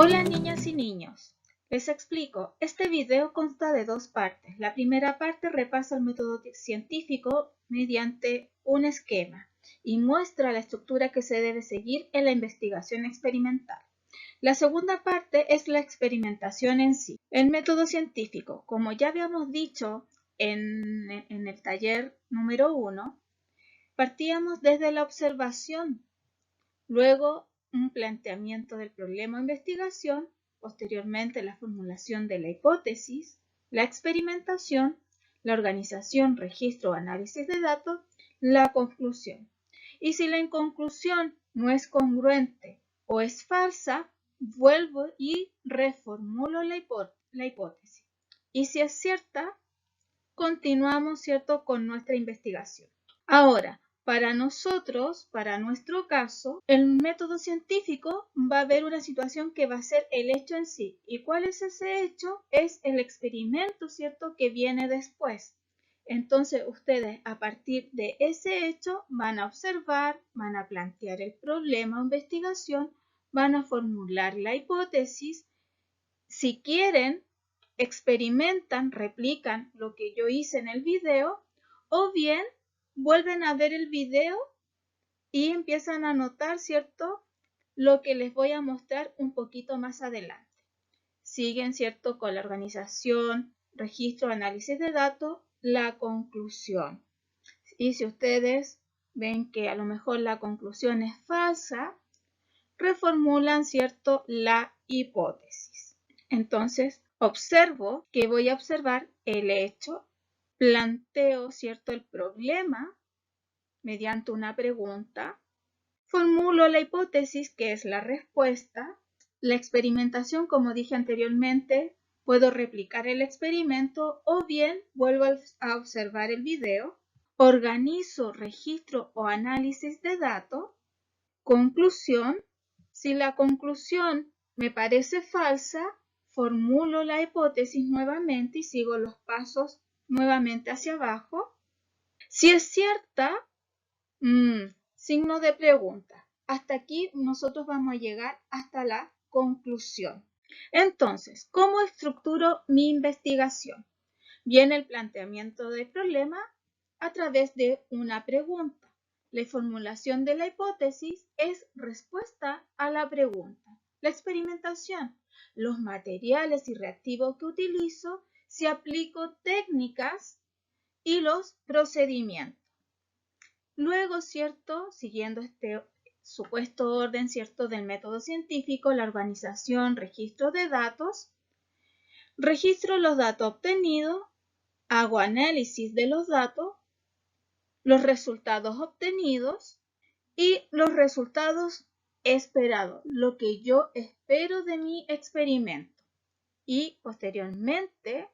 Hola niñas y niños, les explico, este video consta de dos partes. La primera parte repasa el método científico mediante un esquema y muestra la estructura que se debe seguir en la investigación experimental. La segunda parte es la experimentación en sí. El método científico, como ya habíamos dicho en el taller número 1, partíamos desde la observación, luego un planteamiento del problema o investigación, posteriormente la formulación de la hipótesis, la experimentación, la organización, registro o análisis de datos, la conclusión. Y si la conclusión no es congruente o es falsa, vuelvo y reformulo la hipótesis. Y si es cierta, continuamos, ¿cierto?, con nuestra investigación. Ahora, para nosotros, para nuestro caso, el método científico va a ver una situación que va a ser el hecho en sí. ¿Y cuál es ese hecho? Es el experimento, ¿cierto?, que viene después. Entonces, ustedes a partir de ese hecho van a observar, van a plantear el problema o investigación, van a formular la hipótesis. Si quieren, experimentan, replican lo que yo hice en el video, o bien vuelven a ver el video y empiezan a notar, ¿cierto?, lo que les voy a mostrar un poquito más adelante. Siguen, ¿cierto?, con la organización, registro, análisis de datos, la conclusión. Y si ustedes ven que a lo mejor la conclusión es falsa, reformulan, ¿cierto?, la hipótesis. Entonces, observo que voy a observar el hecho, planteo, ¿cierto?, el problema mediante una pregunta, formulo la hipótesis, que es la respuesta. La experimentación, como dije anteriormente, puedo replicar el experimento o bien vuelvo a observar el video, organizo, registro o análisis de datos, conclusión. Si la conclusión me parece falsa, formulo la hipótesis nuevamente y sigo los pasos nuevamente hacia abajo. Si es cierta, signo de pregunta. Hasta aquí nosotros vamos a llegar hasta la conclusión. Entonces, ¿cómo estructuro mi investigación? Viene el planteamiento del problema a través de una pregunta. La formulación de la hipótesis es respuesta a la pregunta. La experimentación, los materiales y reactivos que utilizo, si aplico técnicas y los procedimientos. Luego, ¿cierto?, siguiendo este supuesto orden, ¿cierto?, del método científico, la organización, registro de datos, registro los datos obtenidos, hago análisis de los datos, los resultados obtenidos y los resultados esperados, lo que yo espero de mi experimento. Y posteriormente,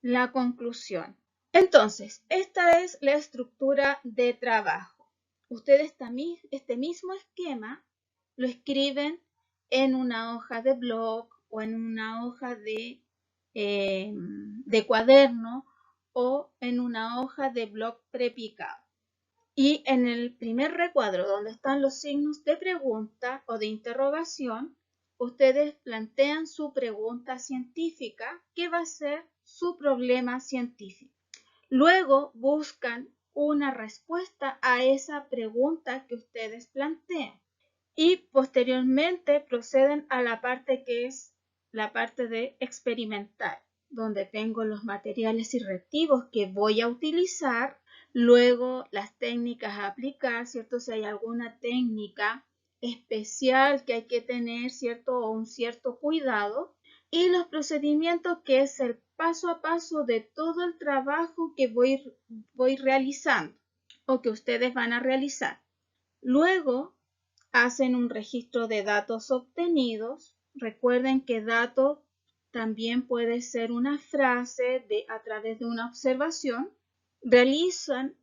la conclusión. Entonces, esta es la estructura de trabajo. Ustedes también este mismo esquema lo escriben en una hoja de blog o en una hoja de cuaderno o en una hoja de blog prepicado. Y en el primer recuadro, donde están los signos de pregunta o de interrogación, ustedes plantean su pregunta científica, que va a ser su problema científico. Luego buscan una respuesta a esa pregunta que ustedes plantean. Y posteriormente proceden a la parte que es la parte de experimentar, donde tengo los materiales y reactivos que voy a utilizar, luego las técnicas a aplicar, ¿cierto? Si hay alguna técnica especial que hay que tener, ¿cierto?, o un cierto cuidado, y los procedimientos, que es el paso a paso de todo el trabajo que voy realizando o que ustedes van a realizar. Luego hacen un registro de datos obtenidos. Recuerden que dato también puede ser una frase a través de una observación. Realizan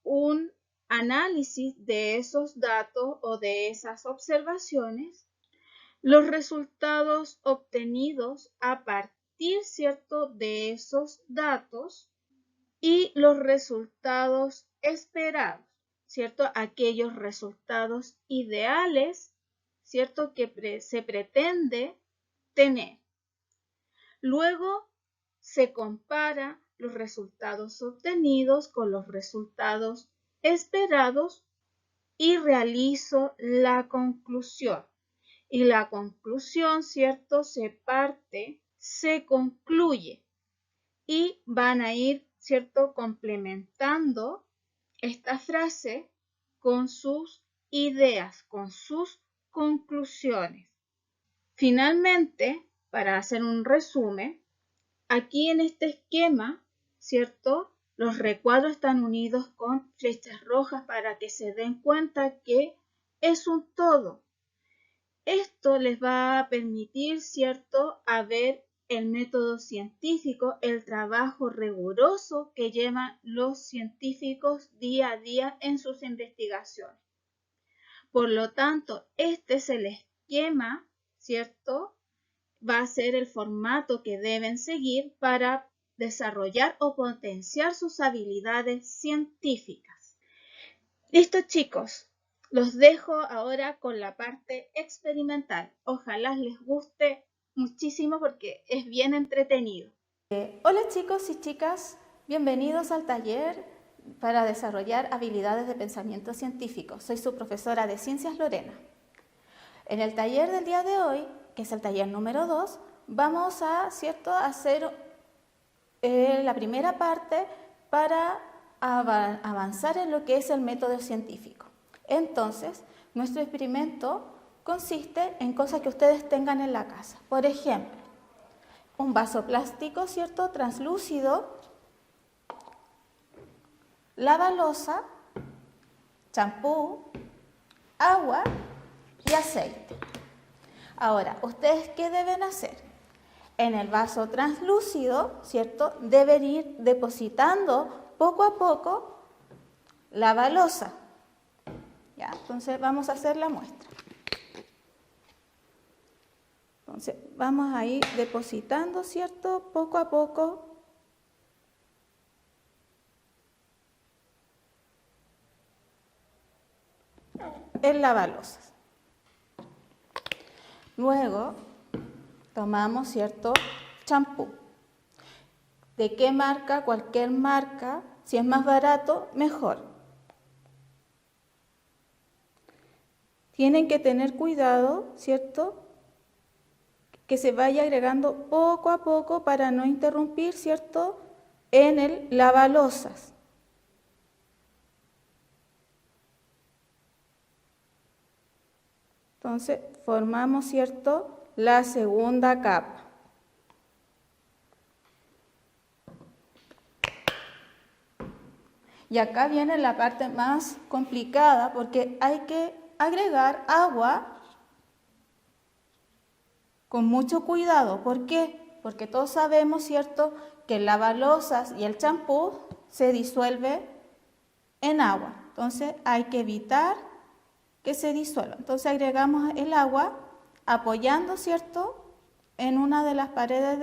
un análisis de esos datos o de esas observaciones. Los resultados obtenidos a partir, ¿cierto?, de esos datos y los resultados esperados, ¿cierto? Aquellos resultados ideales, ¿cierto?, que se pretende tener. Luego se compara los resultados obtenidos con los resultados esperados y realizo la conclusión. Y la conclusión, ¿cierto? Se concluye y van a ir, ¿cierto? Complementando esta frase con sus ideas, con sus conclusiones. Finalmente, para hacer un resumen, aquí en este esquema, ¿cierto? Los recuadros están unidos con flechas rojas para que se den cuenta que es un todo. Esto les va a permitir, ¿cierto?, a ver el método científico, el trabajo riguroso que llevan los científicos día a día en sus investigaciones. Por lo tanto, este es el esquema, ¿cierto? Va a ser el formato que deben seguir para desarrollar o potenciar sus habilidades científicas. Listo, chicos. Los dejo ahora con la parte experimental. Ojalá les guste muchísimo porque es bien entretenido. Hola chicos y chicas, bienvenidos al taller para desarrollar habilidades de pensamiento científico. Soy su profesora de Ciencias Lorena. En el taller del día de hoy, que es el taller número 2, vamos a hacer la primera parte para avanzar en lo que es el método científico. Entonces, nuestro experimento consiste en cosas que ustedes tengan en la casa. Por ejemplo, un vaso plástico, ¿cierto?, translúcido, lavalosa, champú, agua y aceite. Ahora, ¿ustedes qué deben hacer? En el vaso translúcido, ¿cierto?, deben ir depositando poco a poco la balosa. ¿Ya? Entonces vamos a hacer la muestra. Entonces vamos a ir depositando, ¿cierto?, poco a poco el lavalosas. Luego tomamos, ¿cierto?, champú. ¿De qué marca? Cualquier marca. Si es más barato, mejor. Tienen que tener cuidado, ¿cierto?, que se vaya agregando poco a poco para no interrumpir, ¿cierto?, en el lavalosas. Entonces, formamos, ¿cierto?, la segunda capa. Y acá viene la parte más complicada porque hay que agregar agua con mucho cuidado. ¿Por qué? Porque todos sabemos, ¿cierto?, que el lavalosas y el champú se disuelve en agua. Entonces hay que evitar que se disuelva. Entonces agregamos el agua apoyando, ¿cierto?, en una de las paredes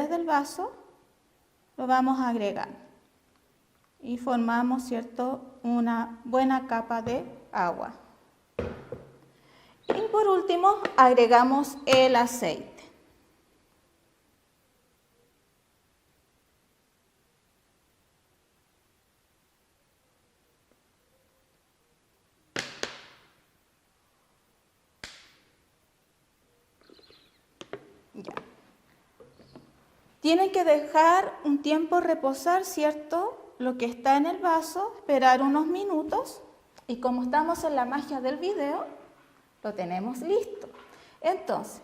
del vaso, lo vamos a agregar. Y formamos, ¿cierto?, una buena capa de agua. Y por último, agregamos el aceite. Ya. Tienen que dejar un tiempo reposar, ¿cierto?, lo que está en el vaso, esperar unos minutos y como estamos en la magia del video, lo tenemos listo. Entonces,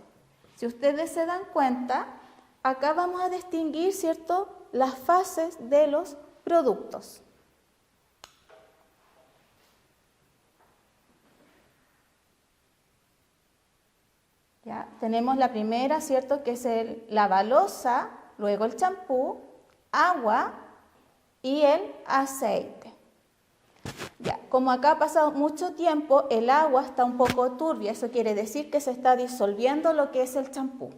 si ustedes se dan cuenta, acá vamos a distinguir, ¿cierto?, las fases de los productos. ¿Ya? Tenemos la primera, ¿cierto?, que es la balosa, luego el champú, agua y el aceite. Ya, como acá ha pasado mucho tiempo, el agua está un poco turbia, eso quiere decir que se está disolviendo lo que es el champú.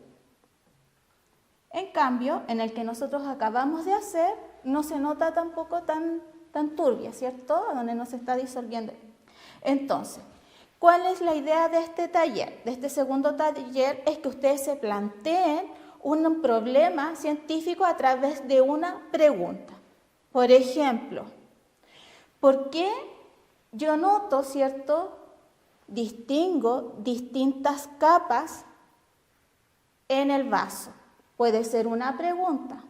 En cambio, en el que nosotros acabamos de hacer, no se nota tampoco tan turbia, ¿cierto?, donde no se está disolviendo. Entonces, ¿Cuál es la idea de este taller? De este segundo taller es que ustedes se planteen un problema científico a través de una pregunta. Por ejemplo, ¿por qué yo noto, cierto, distingo distintas capas en el vaso? Puede ser una pregunta.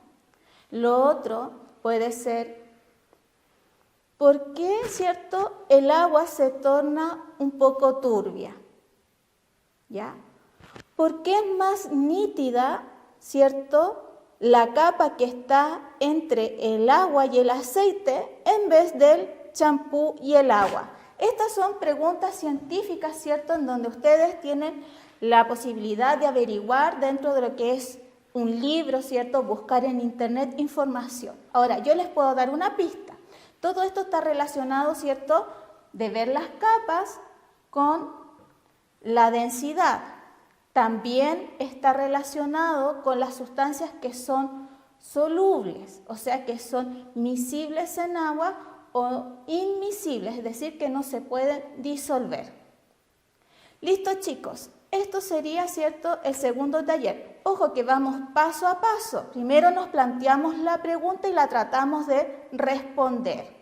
Lo otro puede ser, ¿por qué, cierto, el agua se torna un poco turbia? ¿Ya? ¿Por qué es más nítida, cierto, la capa que está entre el agua y el aceite en vez del champú y el agua? Estas son preguntas científicas, ¿cierto?, en donde ustedes tienen la posibilidad de averiguar dentro de lo que es un libro, ¿cierto?, buscar en internet información. Ahora, yo les puedo dar una pista. Todo esto está relacionado, ¿cierto?, de ver las capas con la densidad. También está relacionado con las sustancias que son solubles, o sea, que son miscibles en agua o inmiscibles, es decir, que no se pueden disolver. Listo, chicos, esto sería, ¿cierto?, el segundo taller. Ojo que vamos paso a paso. Primero nos planteamos la pregunta y la tratamos de responder.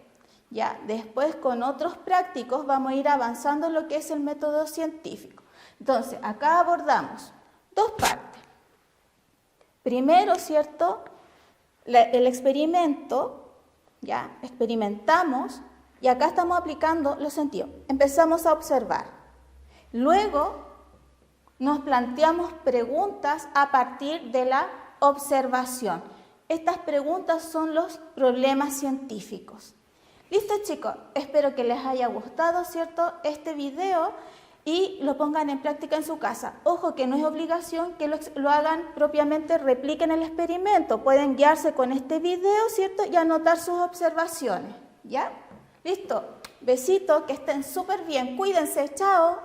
Ya, después con otros prácticos vamos a ir avanzando en lo que es el método científico. Entonces, acá abordamos dos partes. Primero, ¿cierto?, el experimento, ya, experimentamos y acá estamos aplicando los sentidos. Empezamos a observar. Luego, nos planteamos preguntas a partir de la observación. Estas preguntas son los problemas científicos. Listo, chicos, espero que les haya gustado, ¿cierto?, este video y lo pongan en práctica en su casa. Ojo que no es obligación que lo hagan propiamente, repliquen el experimento. Pueden guiarse con este video, ¿cierto?, y anotar sus observaciones, ¿ya? Listo, besito, que estén súper bien, cuídense, chao.